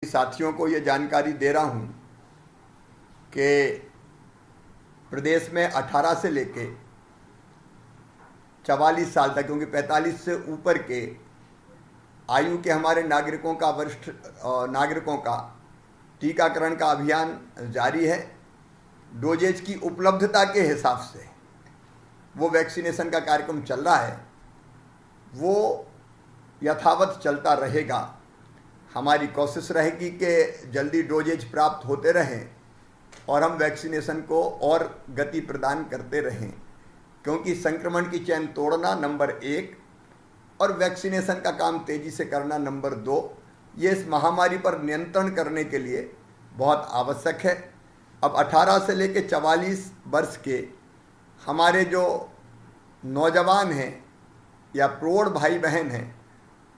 साथियों को ये जानकारी दे रहा हूँ कि प्रदेश में 18 से लेके 44 साल तक, क्योंकि 45 से ऊपर के आयु के हमारे नागरिकों का, वरिष्ठ नागरिकों का टीकाकरण का अभियान जारी है। डोजेज की उपलब्धता के हिसाब से वो वैक्सीनेशन का कार्यक्रम चल रहा है, वो यथावत चलता रहेगा। हमारी कोशिश रहेगी कि जल्दी डोजेज प्राप्त होते रहें और हम वैक्सीनेशन को और गति प्रदान करते रहें, क्योंकि संक्रमण की चेन तोड़ना नंबर 1 और वैक्सीनेशन का काम तेज़ी से करना नंबर 2, ये इस महामारी पर नियंत्रण करने के लिए बहुत आवश्यक है। अब 18 से लेकर 44 वर्ष के हमारे जो नौजवान हैं या प्रौढ़ भाई बहन हैं,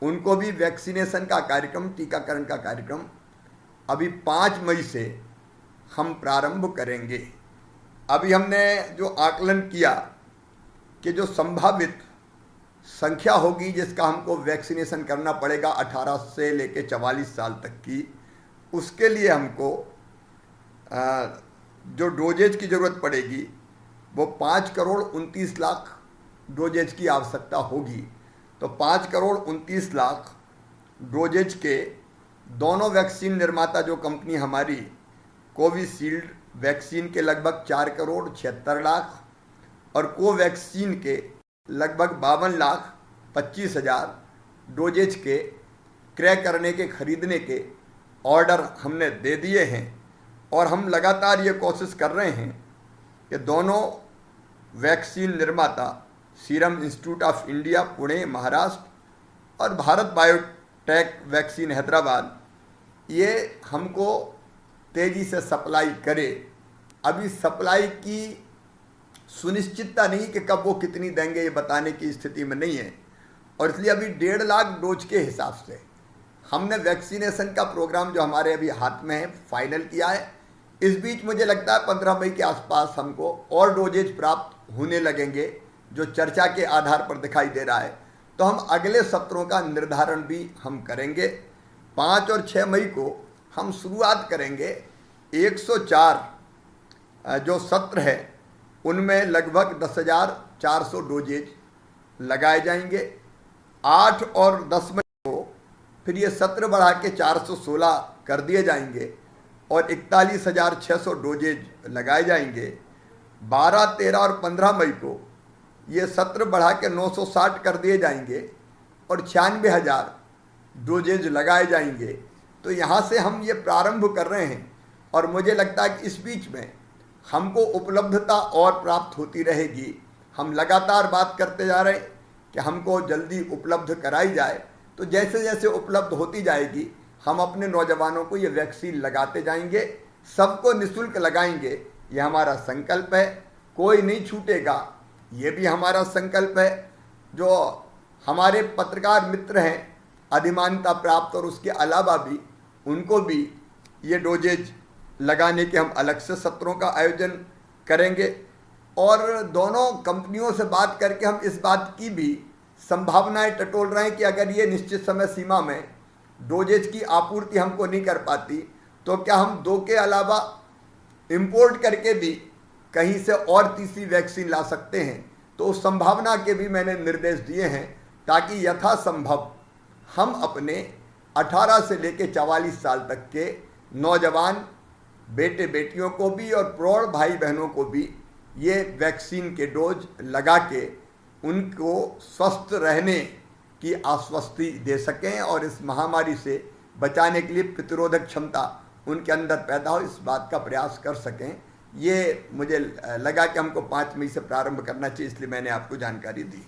उनको भी वैक्सीनेशन का कार्यक्रम, टीकाकरण का कार्यक्रम अभी 5 मई से हम प्रारंभ करेंगे। अभी हमने जो आकलन किया कि जो संभावित संख्या होगी जिसका हमको वैक्सीनेशन करना पड़ेगा 18 से लेकर 44 साल तक की, उसके लिए हमको जो डोजेज की ज़रूरत पड़ेगी वो 5 करोड़ 29 लाख डोजेज की आवश्यकता होगी। तो 5 करोड़ 29 लाख डोजेज के दोनों वैक्सीन निर्माता जो कंपनी हमारी कोविशील्ड वैक्सीन के लगभग 4 करोड़ 76 लाख और कोवैक्सीन के लगभग 52 लाख 25 हज़ार डोजेज के क्रय करने के, खरीदने के ऑर्डर हमने दे दिए हैं। और हम लगातार ये कोशिश कर रहे हैं कि दोनों वैक्सीन निर्माता serum institute of India Pune Maharashtra और भारत बायोटेक वैक्सीन हैदराबाद, ये हमको तेज़ी से सप्लाई करे। अभी सप्लाई की सुनिश्चितता नहीं कि कब वो कितनी देंगे, ये बताने की स्थिति में नहीं है, और इसलिए अभी 1.5 लाख डोज के हिसाब से हमने वैक्सीनेशन का प्रोग्राम जो हमारे अभी हाथ में है फाइनल किया है। इस बीच मुझे लगता है 15 मई के आसपास हमको और डोजेज प्राप्त होने लगेंगे, जो चर्चा के आधार पर दिखाई दे रहा है। तो हम अगले सत्रों का निर्धारण भी हम करेंगे। 5 और 6 मई को हम शुरुआत करेंगे। 104 जो सत्र है उनमें लगभग 10,400 डोजेज लगाए जाएंगे। 8 और 10 मई को फिर ये सत्र बढ़ा के 416 कर दिए जाएंगे और 41,600 डोजेज लगाए जाएंगे। 12, 13 और 15 मई को ये सत्र बढ़ा के 960 कर दिए जाएंगे और 96,000 डोजेज लगाए जाएंगे। तो यहाँ से हम ये प्रारंभ कर रहे हैं और मुझे लगता है कि इस बीच में हमको उपलब्धता और प्राप्त होती रहेगी। हम लगातार बात करते जा रहे हैं कि हमको जल्दी उपलब्ध कराई जाए। तो जैसे जैसे उपलब्ध होती जाएगी हम अपने नौजवानों को ये वैक्सीन लगाते जाएंगे, सबको निःशुल्क लगाएंगे। ये हमारा संकल्प है, कोई नहीं छूटेगा, ये भी हमारा संकल्प है। जो हमारे पत्रकार मित्र हैं अधिमान्यता प्राप्त और उसके अलावा भी, उनको भी ये डोजेज लगाने के हम अलग से सत्रों का आयोजन करेंगे। और दोनों कंपनियों से बात करके हम इस बात की भी संभावनाएं टटोल रहे हैं कि अगर ये निश्चित समय सीमा में डोजेज की आपूर्ति हमको नहीं कर पाती तो क्या हम 2 के अलावा इंपोर्ट करके भी कहीं से और तीसरी वैक्सीन ला सकते हैं। तो उस संभावना के भी मैंने निर्देश दिए हैं, ताकि यथासंभव हम अपने 18 से लेकर 44 साल तक के नौजवान बेटे बेटियों को भी और प्रौढ़ भाई बहनों को भी ये वैक्सीन के डोज लगा के उनको स्वस्थ रहने की आश्वस्ति दे सकें और इस महामारी से बचाने के लिए प्रतिरोधक क्षमता उनके अंदर पैदा हो, इस बात का प्रयास कर सकें। ये मुझे लगा कि हमको 5 मई से प्रारंभ करना चाहिए, इसलिए मैंने आपको जानकारी दी।